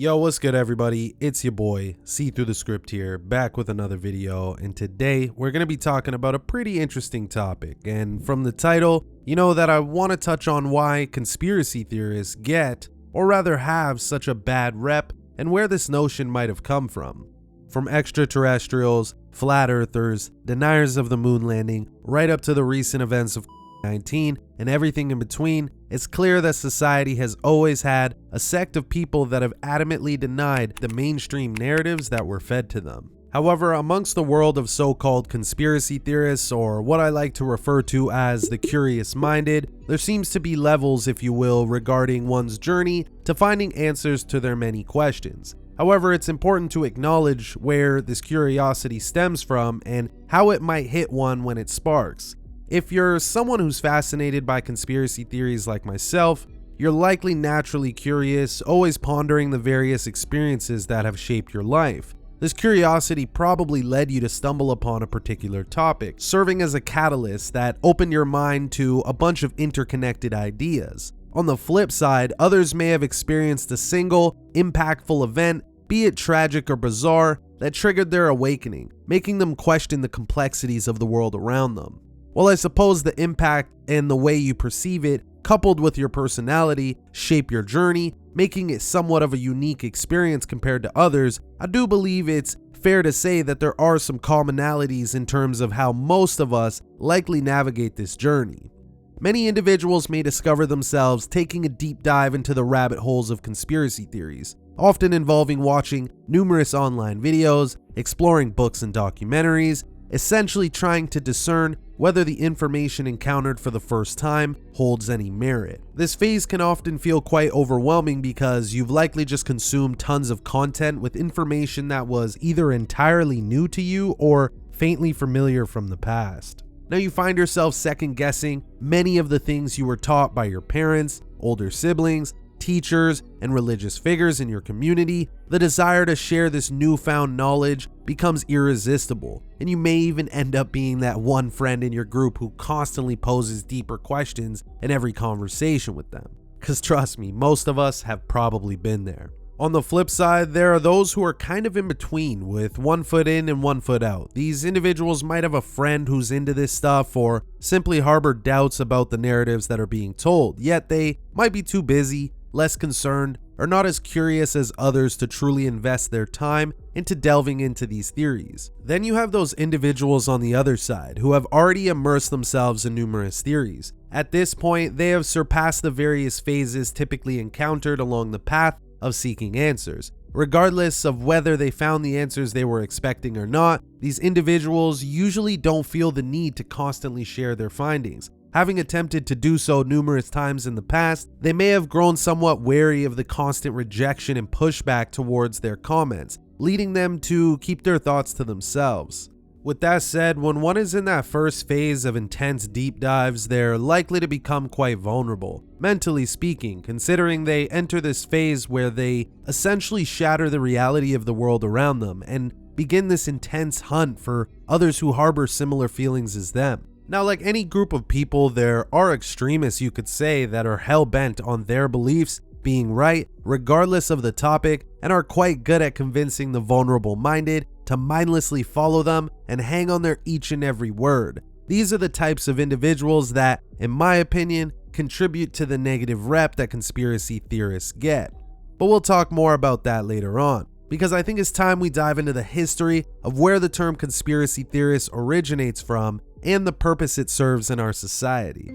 Yo, what's good everybody? It's your boy, Seethruthescript here, back with another video, and today we're going to be talking about a pretty interesting topic. And from the title, you know that I want to touch on why conspiracy theorists get, or rather have, such a bad rep, and where this notion might have come from. From extraterrestrials, flat earthers, deniers of the moon landing, right up to the recent events of 19 and everything in between, it's clear that society has always had a sect of people that have adamantly denied the mainstream narratives that were fed to them. However, amongst the world of so-called conspiracy theorists, or what I like to refer to as the curious-minded, there seems to be levels, if you will, regarding one's journey to finding answers to their many questions. However, it's important to acknowledge where this curiosity stems from and how it might hit one when it sparks. If you're someone who's fascinated by conspiracy theories like myself, you're likely naturally curious, always pondering the various experiences that have shaped your life. This curiosity probably led you to stumble upon a particular topic, serving as a catalyst that opened your mind to a bunch of interconnected ideas. On the flip side, others may have experienced a single, impactful event, be it tragic or bizarre, that triggered their awakening, making them question the complexities of the world around them. Well, I suppose the impact and the way you perceive it, coupled with your personality, shape your journey, making it somewhat of a unique experience compared to others. I do believe it's fair to say that there are some commonalities in terms of how most of us likely navigate this journey. Many individuals may discover themselves taking a deep dive into the rabbit holes of conspiracy theories, often involving watching numerous online videos, exploring books and documentaries, essentially trying to discern whether the information encountered for the first time holds any merit. This phase can often feel quite overwhelming because you've likely just consumed tons of content with information that was either entirely new to you or faintly familiar from the past. Now you find yourself second guessing many of the things you were taught by your parents, older siblings, teachers, and religious figures in your community. The desire to share this newfound knowledge becomes irresistible, and you may even end up being that one friend in your group who constantly poses deeper questions in every conversation with them. Because trust me, most of us have probably been there. On the flip side, there are those who are kind of in between, with one foot in and one foot out. These individuals might have a friend who's into this stuff or simply harbor doubts about the narratives that are being told, yet they might be too busy, less concerned, or not as curious as others to truly invest their time into delving into these theories. Then you have those individuals on the other side who have already immersed themselves in numerous theories. At this point, they have surpassed the various phases typically encountered along the path of seeking answers. Regardless of whether they found the answers they were expecting or not, these individuals usually don't feel the need to constantly share their findings. Having attempted to do so numerous times in the past, they may have grown somewhat wary of the constant rejection and pushback towards their comments, leading them to keep their thoughts to themselves. With that said, when one is in that first phase of intense deep dives, they're likely to become quite vulnerable, mentally speaking, considering they enter this phase where they essentially shatter the reality of the world around them and begin this intense hunt for others who harbor similar feelings as them. Now, like any group of people, there are extremists, you could say, that are hell-bent on their beliefs being right, regardless of the topic, and are quite good at convincing the vulnerable-minded to mindlessly follow them and hang on their each and every word. These are the types of individuals that, in my opinion, contribute to the negative rep that conspiracy theorists get. But we'll talk more about that later on, because I think it's time we dive into the history of where the term conspiracy theorist originates from and the purpose it serves in our society.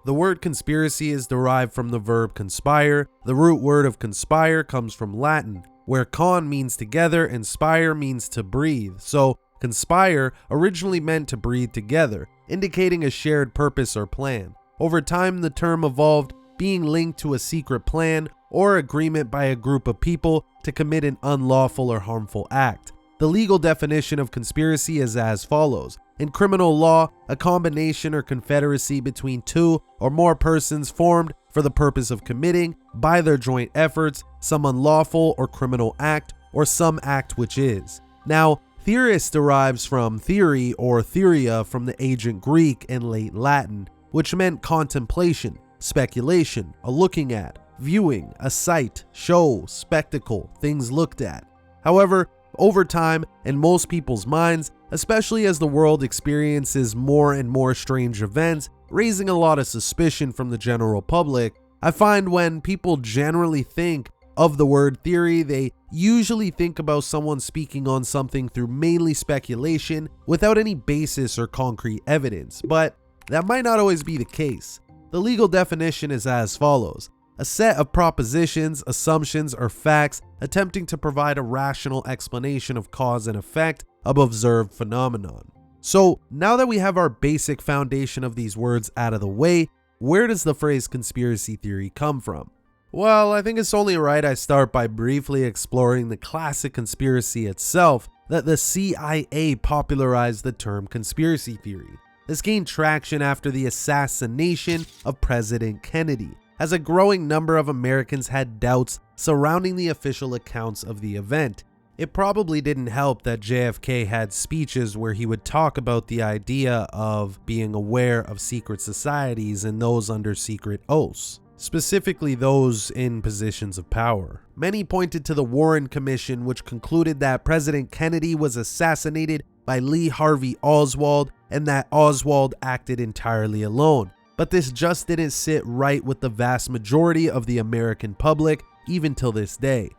The word conspiracy is derived from the verb conspire. The root word of conspire comes from Latin, where con means together and spire means to breathe. So conspire originally meant to breathe together, indicating a shared purpose or plan. Over time, the term evolved, being linked to a secret plan or agreement by a group of people to commit an unlawful or harmful act. The legal definition of conspiracy is as follows. In criminal law, a combination or confederacy between two or more persons formed for the purpose of committing, by their joint efforts, some unlawful or criminal act, or some act which is. Now, theorist derives from theory or theoria from the ancient Greek and late Latin, which meant contemplation, speculation, a looking at, viewing, a sight, show, spectacle, things looked at. However, over time, in most people's minds, especially as the world experiences more and more strange events, raising a lot of suspicion from the general public, I find when people generally think of the word theory, they usually think about someone speaking on something through mainly speculation without any basis or concrete evidence, but that might not always be the case. The legal definition is as follows: a set of propositions, assumptions, or facts attempting to provide a rational explanation of cause and effect of observed phenomenon. So now that we have our basic foundation of these words out of the way, where does the phrase conspiracy theory come from? Well, I think it's only right I start by briefly exploring the classic conspiracy itself, that the CIA popularized the term conspiracy theory. This gained traction after the assassination of President Kennedy, as a growing number of Americans had doubts surrounding the official accounts of the event. It probably didn't help that JFK had speeches where he would talk about the idea of being aware of secret societies and those under secret oaths, specifically those in positions of power. Many pointed to the Warren Commission, which concluded that President Kennedy was assassinated by Lee Harvey Oswald and that Oswald acted entirely alone. But this just didn't sit right with the vast majority of the American public, even till this day.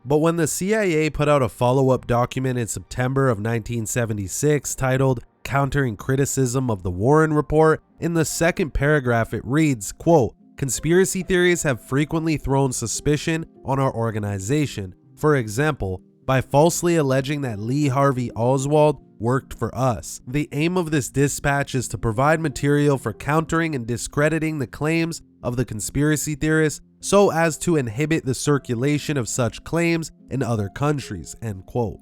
But when the CIA put out a follow-up document in September of 1976 titled Countering Criticism of the Warren Report, in the second paragraph it reads, quote, "Conspiracy theories have frequently thrown suspicion on our organization. For example, by falsely alleging that Lee Harvey Oswald worked for us. The aim of this dispatch is to provide material for countering and discrediting the claims of the conspiracy theorists so as to inhibit the circulation of such claims in other countries." End quote.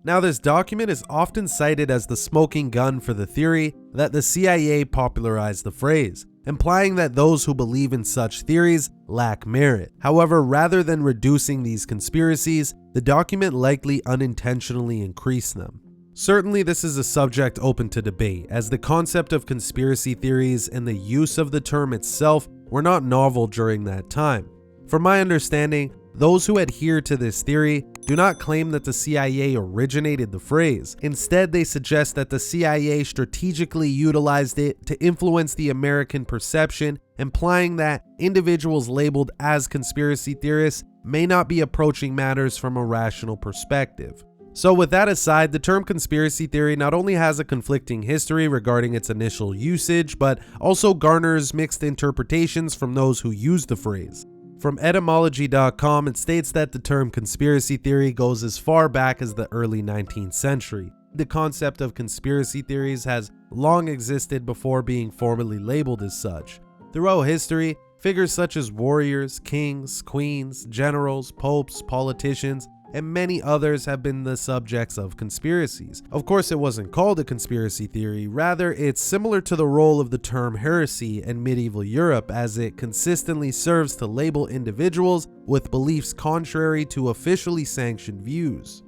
Now, this document is often cited as the smoking gun for the theory that the CIA popularized the phrase, implying that those who believe in such theories lack merit. However, rather than reducing these conspiracies, the document likely unintentionally increased them. Certainly, this is a subject open to debate, as the concept of conspiracy theories and the use of the term itself were not novel during that time. From my understanding, those who adhere to this theory do not claim that the CIA originated the phrase. Instead, they suggest that the CIA strategically utilized it to influence the American perception, implying that individuals labeled as conspiracy theorists may not be approaching matters from a rational perspective. So with that aside, the term conspiracy theory not only has a conflicting history regarding its initial usage, but also garners mixed interpretations from those who use the phrase. From etymology.com, it states that the term conspiracy theory goes as far back as the early 19th century. The concept of conspiracy theories has long existed before being formally labeled as such. Throughout history, figures such as warriors, kings, queens, generals, popes, politicians, and many others have been the subjects of conspiracies. Of course, it wasn't called a conspiracy theory, rather it's similar to the role of the term heresy in medieval Europe, as it consistently serves to label individuals with beliefs contrary to officially sanctioned views.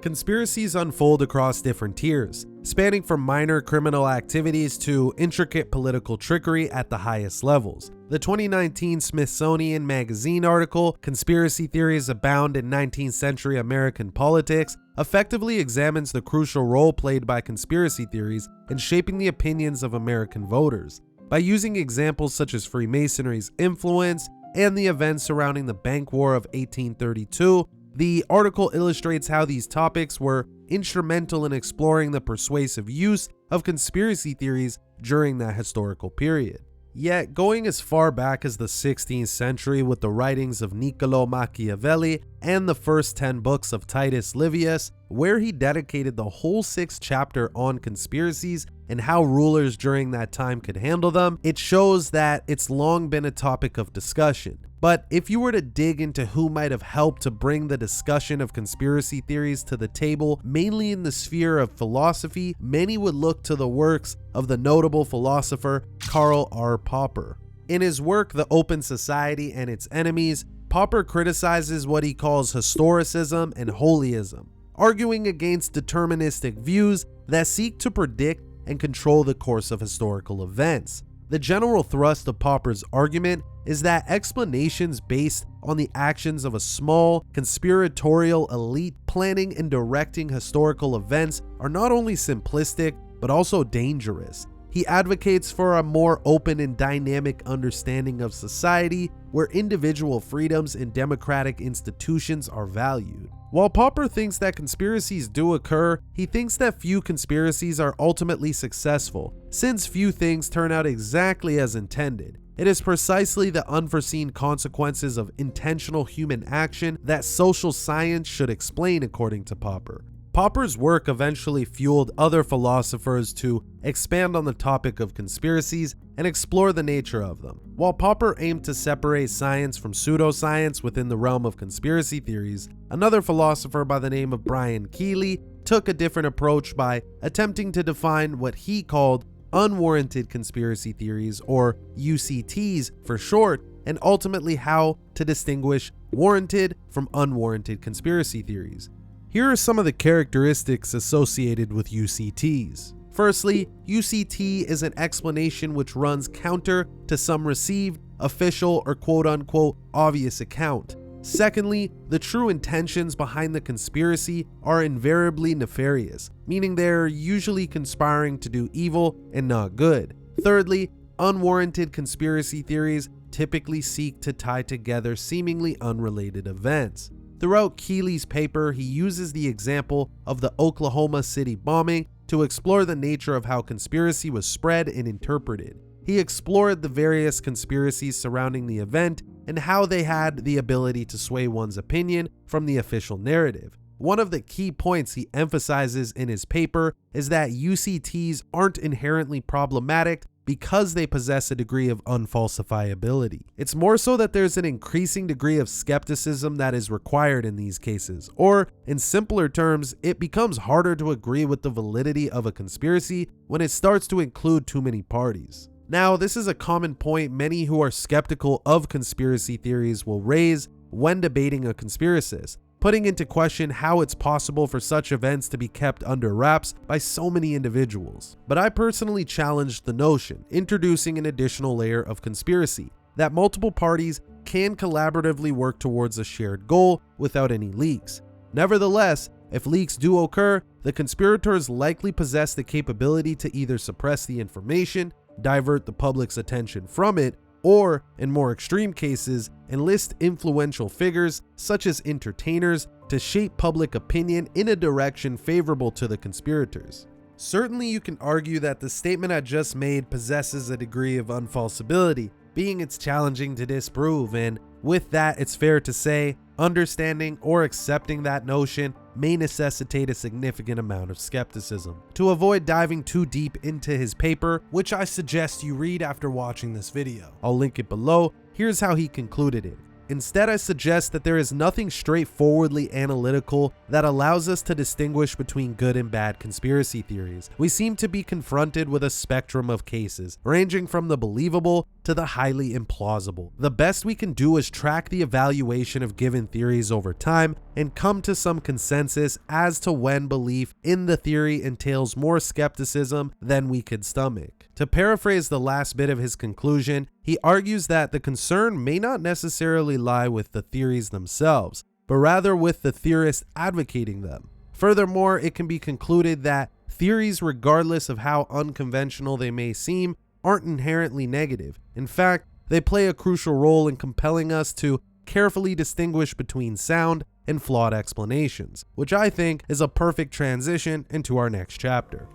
Conspiracies unfold across different tiers, spanning from minor criminal activities to intricate political trickery at the highest levels. The 2019 Smithsonian Magazine article, "Conspiracy Theories Abound in 19th Century American Politics," effectively examines the crucial role played by conspiracy theories in shaping the opinions of American voters. By using examples such as Freemasonry's influence and the events surrounding the Bank War of 1832, the article illustrates how these topics were instrumental in exploring the persuasive use of conspiracy theories during that historical period. Yet, going as far back as the 16th century with the writings of Niccolo Machiavelli and the first 10 books of Titus Livius, where he dedicated the whole 6th chapter on conspiracies and how rulers during that time could handle them, it shows that it's long been a topic of discussion. But if you were to dig into who might have helped to bring the discussion of conspiracy theories to the table, mainly in the sphere of philosophy, many would look to the works of the notable philosopher Karl R. Popper. In his work, The Open Society and Its Enemies, Popper criticizes what he calls historicism and holism, arguing against deterministic views that seek to predict and control the course of historical events. The general thrust of Popper's argument is that explanations based on the actions of a small, conspiratorial elite planning and directing historical events are not only simplistic, but also dangerous. He advocates for a more open and dynamic understanding of society where individual freedoms and democratic institutions are valued. While Popper thinks that conspiracies do occur, he thinks that few conspiracies are ultimately successful, since few things turn out exactly as intended. It is precisely the unforeseen consequences of intentional human action that social science should explain, according to Popper. Popper's work eventually fueled other philosophers to expand on the topic of conspiracies and explore the nature of them. While Popper aimed to separate science from pseudoscience within the realm of conspiracy theories, another philosopher by the name of Brian Keeley took a different approach by attempting to define what he called unwarranted conspiracy theories, or UCTs for short, and ultimately how to distinguish warranted from unwarranted conspiracy theories. Here are some of the characteristics associated with UCTs. Firstly, UCT is an explanation which runs counter to some received, official, or quote-unquote obvious account. Secondly, the true intentions behind the conspiracy are invariably nefarious, meaning they're usually conspiring to do evil and not good. Thirdly, unwarranted conspiracy theories typically seek to tie together seemingly unrelated events. Throughout Keeley's paper, he uses the example of the Oklahoma City bombing to explore the nature of how conspiracy was spread and interpreted. He explored the various conspiracies surrounding the event and how they had the ability to sway one's opinion from the official narrative. One of the key points he emphasizes in his paper is that UCTs aren't inherently problematic because they possess a degree of unfalsifiability. It's more so that there's an increasing degree of skepticism that is required in these cases, or in simpler terms, it becomes harder to agree with the validity of a conspiracy when it starts to include too many parties. Now, this is a common point many who are skeptical of conspiracy theories will raise when debating a conspiracist, putting into question how it's possible for such events to be kept under wraps by so many individuals. But I personally challenged the notion, introducing an additional layer of conspiracy, that multiple parties can collaboratively work towards a shared goal without any leaks. Nevertheless, if leaks do occur, the conspirators likely possess the capability to either suppress the information, divert the public's attention from it, or, in more extreme cases, enlist influential figures, such as entertainers, to shape public opinion in a direction favorable to the conspirators. Certainly, you can argue that the statement I just made possesses a degree of unfalsibility, being it's challenging to disprove, and with that, it's fair to say, understanding or accepting that notion may necessitate a significant amount of skepticism. To avoid diving too deep into his paper, which I suggest you read after watching this video, I'll link it below. Here's how he concluded it. Instead, I suggest that there is nothing straightforwardly analytical that allows us to distinguish between good and bad conspiracy theories. We seem to be confronted with a spectrum of cases, ranging from the believable to the highly implausible. The best we can do is track the evaluation of given theories over time and come to some consensus as to when belief in the theory entails more skepticism than we could stomach. To paraphrase the last bit of his conclusion, he argues that the concern may not necessarily lie with the theories themselves, but rather with the theorists advocating them. Furthermore, it can be concluded that theories, regardless of how unconventional they may seem, aren't inherently negative. In fact, they play a crucial role in compelling us to carefully distinguish between sound and flawed explanations, which I think is a perfect transition into our next chapter.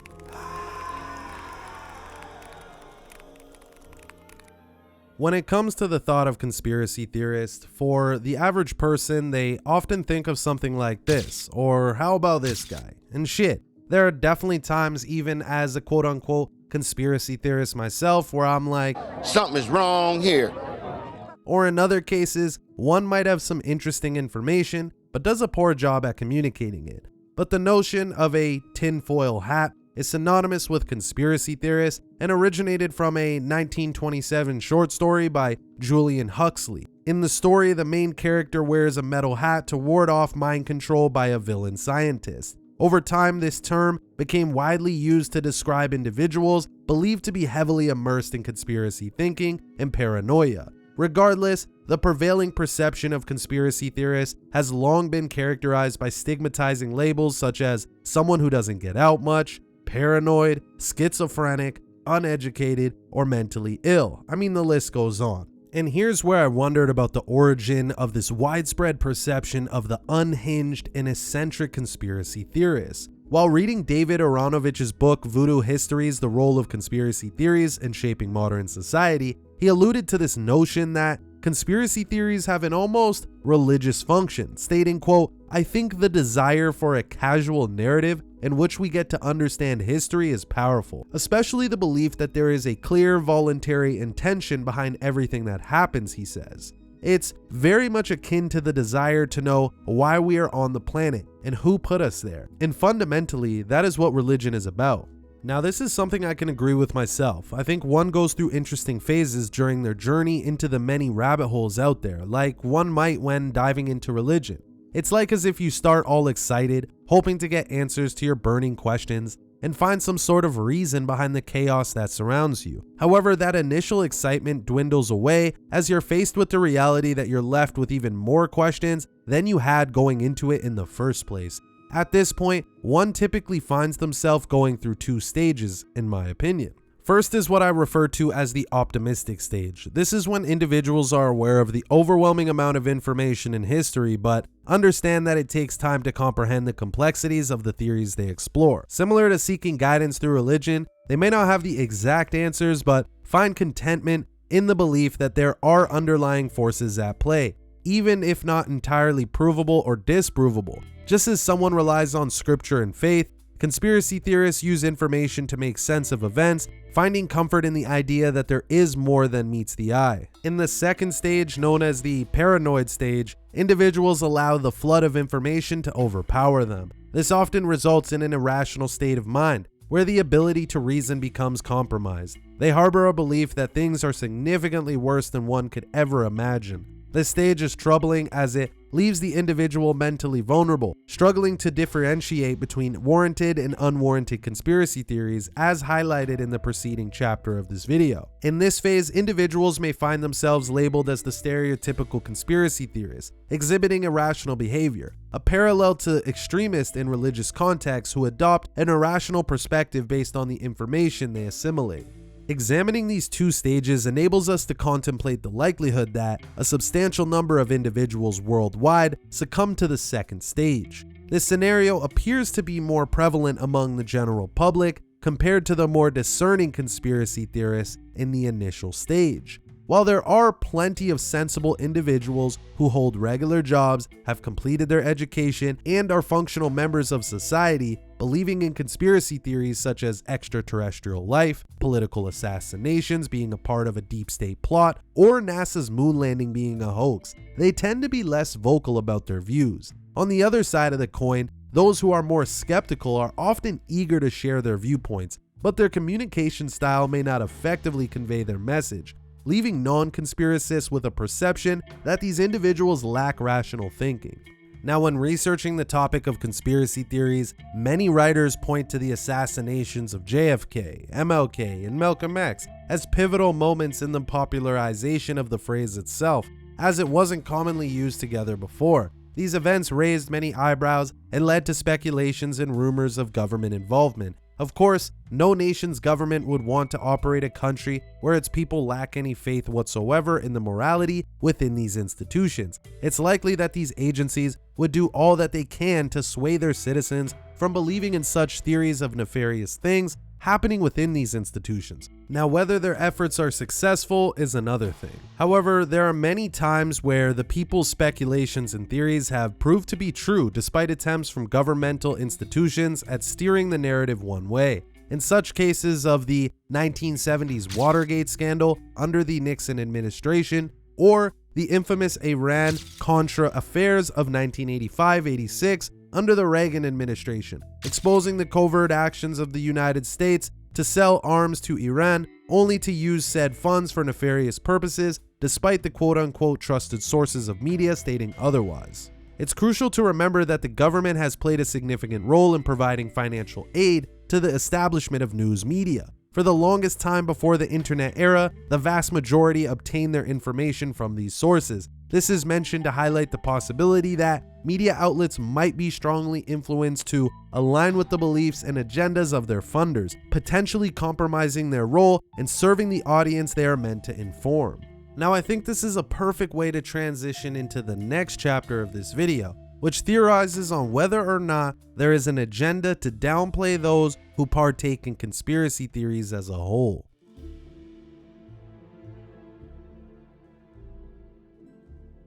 When it comes to the thought of conspiracy theorists, for the average person, they often think of something like this, or how about this guy? And shit, there are definitely times, even as a quote-unquote conspiracy theorist myself, where I'm like, something is wrong here. Or in other cases, one might have some interesting information, but does a poor job at communicating it. But the notion of a tinfoil hat is synonymous with conspiracy theorists and originated from a 1927 short story by Julian Huxley. In the story, the main character wears a metal hat to ward off mind control by a villain scientist. Over time, this term became widely used to describe individuals believed to be heavily immersed in conspiracy thinking and paranoia. Regardless, the prevailing perception of conspiracy theorists has long been characterized by stigmatizing labels such as someone who doesn't get out much, paranoid, schizophrenic, uneducated, or mentally ill. I mean, the list goes on. And here's where I wondered about the origin of this widespread perception of the unhinged and eccentric conspiracy theorists. While reading David Aronovich's book Voodoo Histories: The Role of Conspiracy Theories in Shaping Modern Society, he alluded to this notion that conspiracy theories have an almost religious function, stating, quote, "I think the desire for a casual narrative in which we get to understand history is powerful, especially the belief that there is a clear voluntary intention behind everything that happens," he says. It's very much akin to the desire to know why we are on the planet and who put us there. And fundamentally, that is what religion is about. Now, this is something I can agree with myself. I think one goes through interesting phases during their journey into the many rabbit holes out there, like one might when diving into religion. It's like as if you start all excited, hoping to get answers to your burning questions, and find some sort of reason behind the chaos that surrounds you. However, that initial excitement dwindles away as you're faced with the reality that you're left with even more questions than you had going into it in the first place. At this point, one typically finds themselves going through two stages, in my opinion. First is what I refer to as the optimistic stage. This is when individuals are aware of the overwhelming amount of information in history, but understand that it takes time to comprehend the complexities of the theories they explore. Similar to seeking guidance through religion, they may not have the exact answers, but find contentment in the belief that there are underlying forces at play, even if not entirely provable or disprovable. Just as someone relies on scripture and faith, conspiracy theorists use information to make sense of events, finding comfort in the idea that there is more than meets the eye. In the second stage, known as the paranoid stage, individuals allow the flood of information to overpower them. This often results in an irrational state of mind, where the ability to reason becomes compromised. They harbor a belief that things are significantly worse than one could ever imagine. This stage is troubling as it leaves the individual mentally vulnerable, struggling to differentiate between warranted and unwarranted conspiracy theories, as highlighted in the preceding chapter of this video. In this phase, individuals may find themselves labeled as the stereotypical conspiracy theorist, exhibiting irrational behavior, a parallel to extremists in religious contexts who adopt an irrational perspective based on the information they assimilate. Examining these two stages enables us to contemplate the likelihood that a substantial number of individuals worldwide succumb to the second stage. This scenario appears to be more prevalent among the general public compared to the more discerning conspiracy theorists in the initial stage. While there are plenty of sensible individuals who hold regular jobs, have completed their education, and are functional members of society, believing in conspiracy theories such as extraterrestrial life, political assassinations being a part of a deep state plot, or NASA's moon landing being a hoax, they tend to be less vocal about their views. On the other side of the coin, those who are more skeptical are often eager to share their viewpoints, but their communication style may not effectively convey their message, leaving non-conspiracists with a perception that these individuals lack rational thinking. Now, when researching the topic of conspiracy theories, many writers point to the assassinations of JFK, MLK, and Malcolm X as pivotal moments in the popularization of the phrase itself, as it wasn't commonly used together before. These events raised many eyebrows and led to speculations and rumors of government involvement. Of course, no nation's government would want to operate a country where its people lack any faith whatsoever in the morality within these institutions. It's likely that these agencies would do all that they can to sway their citizens from believing in such theories of nefarious things happening within these institutions. Now, whether their efforts are successful is another thing. However, there are many times where the people's speculations and theories have proved to be true despite attempts from governmental institutions at steering the narrative one way. In such cases of the 1970s Watergate scandal under the Nixon administration, or the infamous Iran-Contra affairs of 1985-86 under the Reagan administration, exposing the covert actions of the United States to sell arms to Iran only to use said funds for nefarious purposes, despite the quote-unquote trusted sources of media stating otherwise. It's crucial to remember that the government has played a significant role in providing financial aid to the establishment of news media. For the longest time before the internet era, the vast majority obtained their information from these sources. This is mentioned to highlight the possibility that media outlets might be strongly influenced to align with the beliefs and agendas of their funders, potentially compromising their role in serving the audience they are meant to inform. Now, I think this is a perfect way to transition into the next chapter of this video, which theorizes on whether or not there is an agenda to downplay those who partake in conspiracy theories as a whole.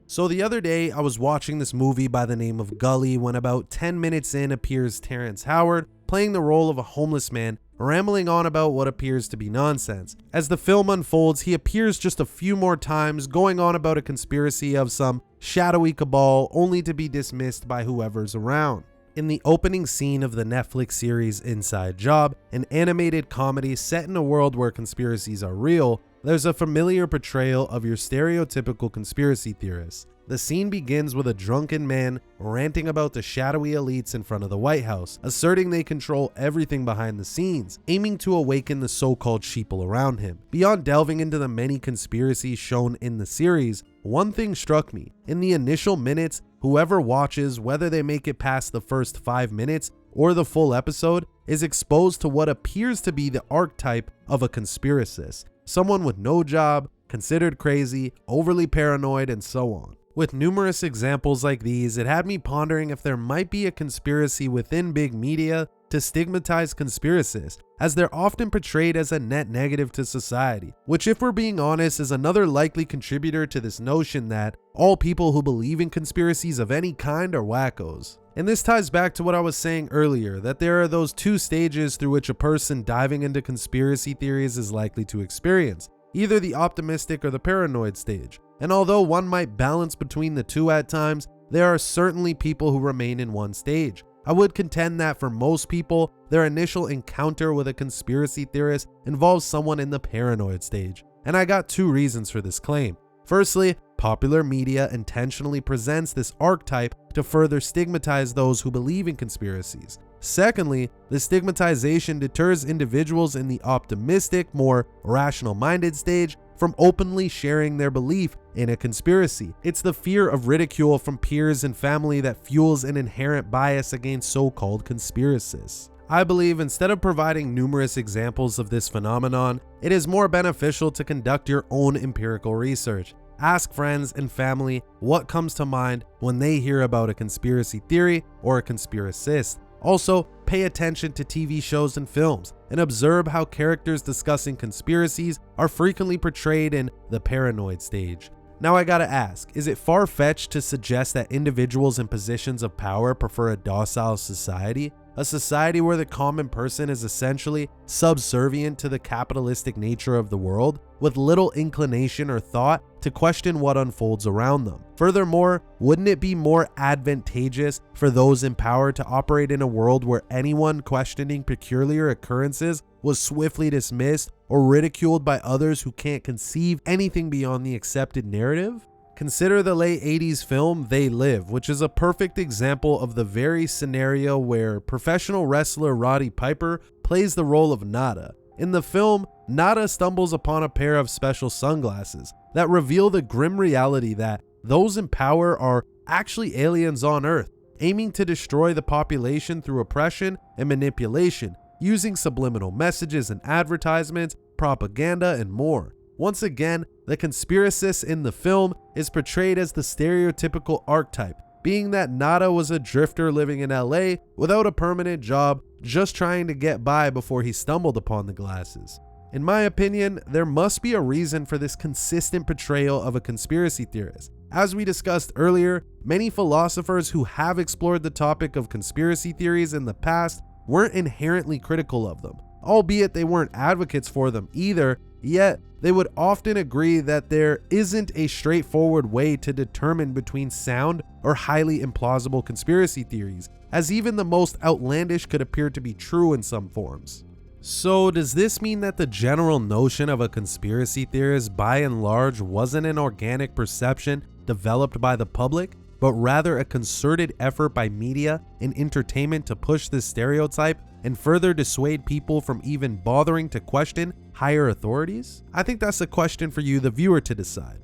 So the other day, I was watching this movie by the name of Gully when about 10 minutes in appears Terrence Howard, playing the role of a homeless man, rambling on about what appears to be nonsense. As the film unfolds, he appears just a few more times, going on about a conspiracy of some shadowy cabal, only to be dismissed by whoever's around. In the opening scene of the Netflix series Inside Job, an animated comedy set in a world where conspiracies are real, there's a familiar portrayal of your stereotypical conspiracy theorist. The scene begins with a drunken man ranting about the shadowy elites in front of the White House, asserting they control everything behind the scenes, aiming to awaken the so-called sheeple around him. Beyond delving into the many conspiracies shown in the series, one thing struck me. In the initial minutes, whoever watches, whether they make it past the first 5 minutes or the full episode, is exposed to what appears to be the archetype of a conspiracist. Someone with no job, considered crazy, overly paranoid, and so on. With numerous examples like these, it had me pondering if there might be a conspiracy within big media to stigmatize conspiracists, as they're often portrayed as a net negative to society, which, if we're being honest, is another likely contributor to this notion that all people who believe in conspiracies of any kind are wackos. And this ties back to what I was saying earlier, that there are those two stages through which a person diving into conspiracy theories is likely to experience, either the optimistic or the paranoid stage. And although one might balance between the two at times, there are certainly people who remain in one stage. I would contend that for most people, their initial encounter with a conspiracy theorist involves someone in the paranoid stage. And I got two reasons for this claim. Firstly, popular media intentionally presents this archetype to further stigmatize those who believe in conspiracies. Secondly, the stigmatization deters individuals in the optimistic, more rational-minded stage from openly sharing their belief in a conspiracy. It's the fear of ridicule from peers and family that fuels an inherent bias against so-called conspiracists. I believe instead of providing numerous examples of this phenomenon, it is more beneficial to conduct your own empirical research. Ask friends and family what comes to mind when they hear about a conspiracy theory or a conspiracist. Also, pay attention to TV shows and films and observe how characters discussing conspiracies are frequently portrayed in the paranoid stage. Now I gotta ask, is it far-fetched to suggest that individuals in positions of power prefer a docile society? A society where the common person is essentially subservient to the capitalistic nature of the world, with little inclination or thought to question what unfolds around them. Furthermore, wouldn't it be more advantageous for those in power to operate in a world where anyone questioning peculiar occurrences was swiftly dismissed or ridiculed by others who can't conceive anything beyond the accepted narrative? Consider the late 80s film They Live, which is a perfect example of the very scenario where professional wrestler Roddy Piper plays the role of Nada. In the film, Nada stumbles upon a pair of special sunglasses that reveal the grim reality that those in power are actually aliens on Earth, aiming to destroy the population through oppression and manipulation, using subliminal messages and advertisements, propaganda, and more. Once again, the conspiracist in the film is portrayed as the stereotypical archetype, being that Nada was a drifter living in LA without a permanent job, just trying to get by before he stumbled upon the glasses. In my opinion, there must be a reason for this consistent portrayal of a conspiracy theorist. As we discussed earlier, many philosophers who have explored the topic of conspiracy theories in the past weren't inherently critical of them, albeit they weren't advocates for them either, yet they would often agree that there isn't a straightforward way to determine between sound or highly implausible conspiracy theories, as even the most outlandish could appear to be true in some forms. So does this mean that the general notion of a conspiracy theorist by and large wasn't an organic perception developed by the public? but rather a concerted effort by media and entertainment to push this stereotype and further dissuade people from even bothering to question higher authorities? I think that's a question for you, the viewer, to decide.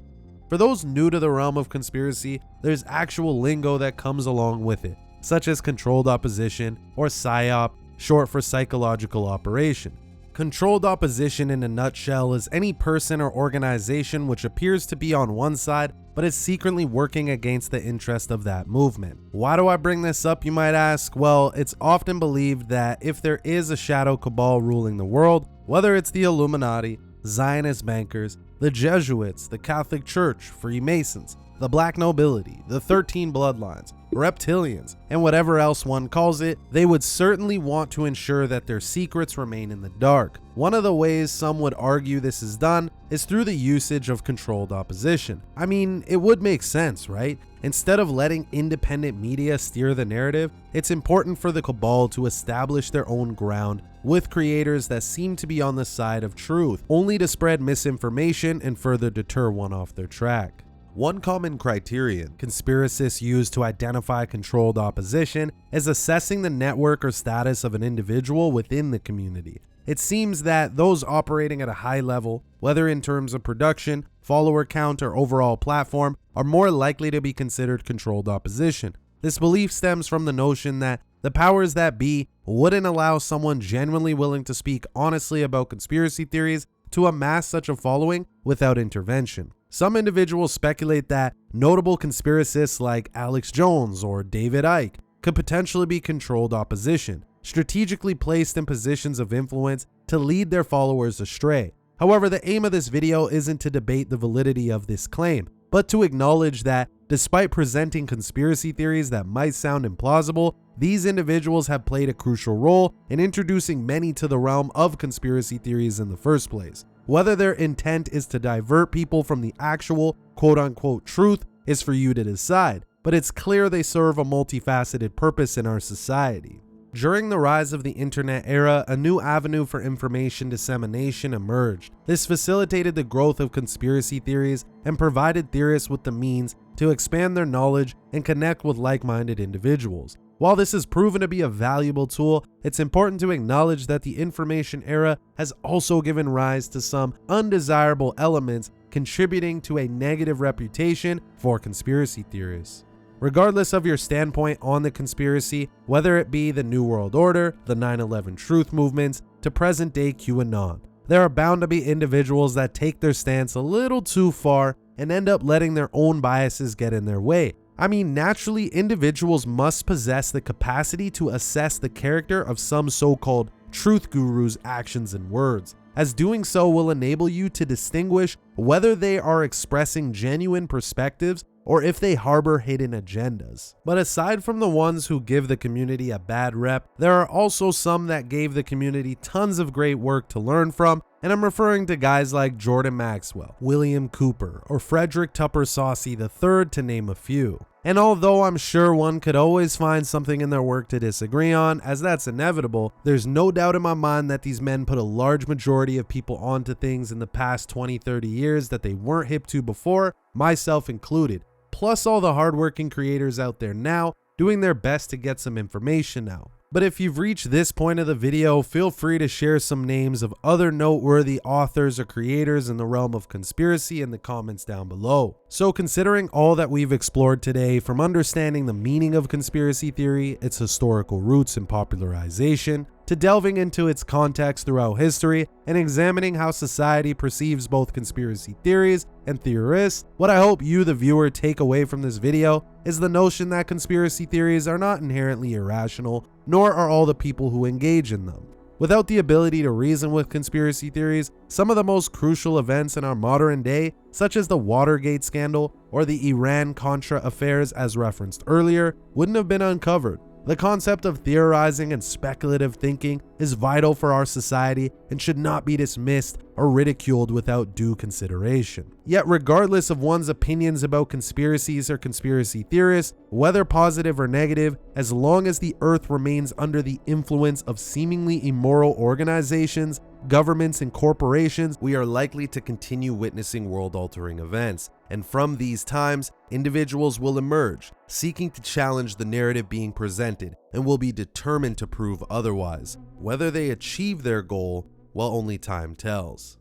For those new to the realm of conspiracy, there's actual lingo that comes along with it, such as controlled opposition or PSYOP, short for psychological operation. Controlled opposition in a nutshell is any person or organization which appears to be on one side but is secretly working against the interest of that movement. Why do I bring this up, you might ask? Well, it's often believed that if there is a shadow cabal ruling the world, whether it's the Illuminati, Zionist bankers, the Jesuits, the Catholic Church, Freemasons, the Black Nobility, the 13 Bloodlines, reptilians, and whatever else one calls it, they would certainly want to ensure that their secrets remain in the dark. One of the ways some would argue this is done is through the usage of controlled opposition. I mean, it would make sense, right? Instead of letting independent media steer the narrative, it's important for the cabal to establish their own ground with creators that seem to be on the side of truth, only to spread misinformation and further deter one off their track. One common criterion conspiracists use to identify controlled opposition is assessing the network or status of an individual within the community. It seems that those operating at a high level, whether in terms of production, follower count, or overall platform, are more likely to be considered controlled opposition. This belief stems from the notion that the powers that be wouldn't allow someone genuinely willing to speak honestly about conspiracy theories to amass such a following without intervention. Some individuals speculate that notable conspiracists like Alex Jones or David Icke could potentially be controlled opposition, strategically placed in positions of influence to lead their followers astray. However, the aim of this video isn't to debate the validity of this claim, but to acknowledge that despite presenting conspiracy theories that might sound implausible, these individuals have played a crucial role in introducing many to the realm of conspiracy theories in the first place. Whether their intent is to divert people from the actual quote-unquote truth is for you to decide, but it's clear they serve a multifaceted purpose in our society. During the rise of the internet era, a new avenue for information dissemination emerged. This facilitated the growth of conspiracy theories and provided theorists with the means to expand their knowledge and connect with like-minded individuals. While this has proven to be a valuable tool, it's important to acknowledge that the information era has also given rise to some undesirable elements contributing to a negative reputation for conspiracy theorists. Regardless of your standpoint on the conspiracy, whether it be the New World Order, the 9/11 truth movements, to present-day QAnon, there are bound to be individuals that take their stance a little too far and end up letting their own biases get in their way. I mean, naturally, individuals must possess the capacity to assess the character of some so-called truth guru's actions and words, as doing so will enable you to distinguish whether they are expressing genuine perspectives or if they harbor hidden agendas. But aside from the ones who give the community a bad rep, there are also some that gave the community tons of great work to learn from, and I'm referring to guys like Jordan Maxwell, William Cooper, or Frederick Tupper Saucy III, to name a few. And although I'm sure one could always find something in their work to disagree on, as that's inevitable, there's no doubt in my mind that these men put a large majority of people onto things in the past 20-30 years that they weren't hip to before, myself included. Plus all the hardworking creators out there now doing their best to get some information out. But if you've reached this point of the video, feel free to share some names of other noteworthy authors or creators in the realm of conspiracy in the comments down below. So considering all that we've explored today, from understanding the meaning of conspiracy theory, its historical roots and popularization, to delving into its context throughout history and examining how society perceives both conspiracy theories and theorists, what I hope you, the viewer, take away from this video is the notion that conspiracy theories are not inherently irrational, nor are all the people who engage in them. Without the ability to reason with conspiracy theories, some of the most crucial events in our modern day, such as the Watergate scandal or the Iran-Contra affairs as referenced earlier, wouldn't have been uncovered. The concept of theorizing and speculative thinking is vital for our society and should not be dismissed or ridiculed without due consideration. Yet regardless of one's opinions about conspiracies or conspiracy theorists, whether positive or negative, as long as the earth remains under the influence of seemingly immoral organizations, governments, and corporations, we are likely to continue witnessing world-altering events. And from these times, individuals will emerge, seeking to challenge the narrative being presented, and will be determined to prove otherwise. Whether they achieve their goal, well, only time tells.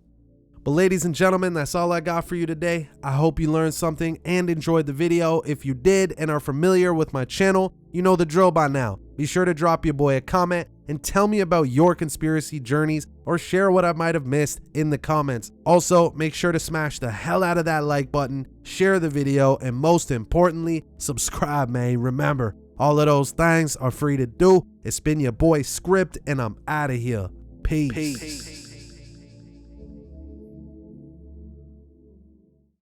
But ladies and gentlemen, that's all I got for you today. I hope you learned something and enjoyed the video. If you did and are familiar with my channel, you know the drill by now. Be sure to drop your boy a comment and tell me about your conspiracy journeys, or share what I might have missed in the comments. Also, make sure to smash the hell out of that like button, share the video, and most importantly, subscribe, man. Remember, all of those things are free to do. It's been your boy Script, and I'm out of here. Peace.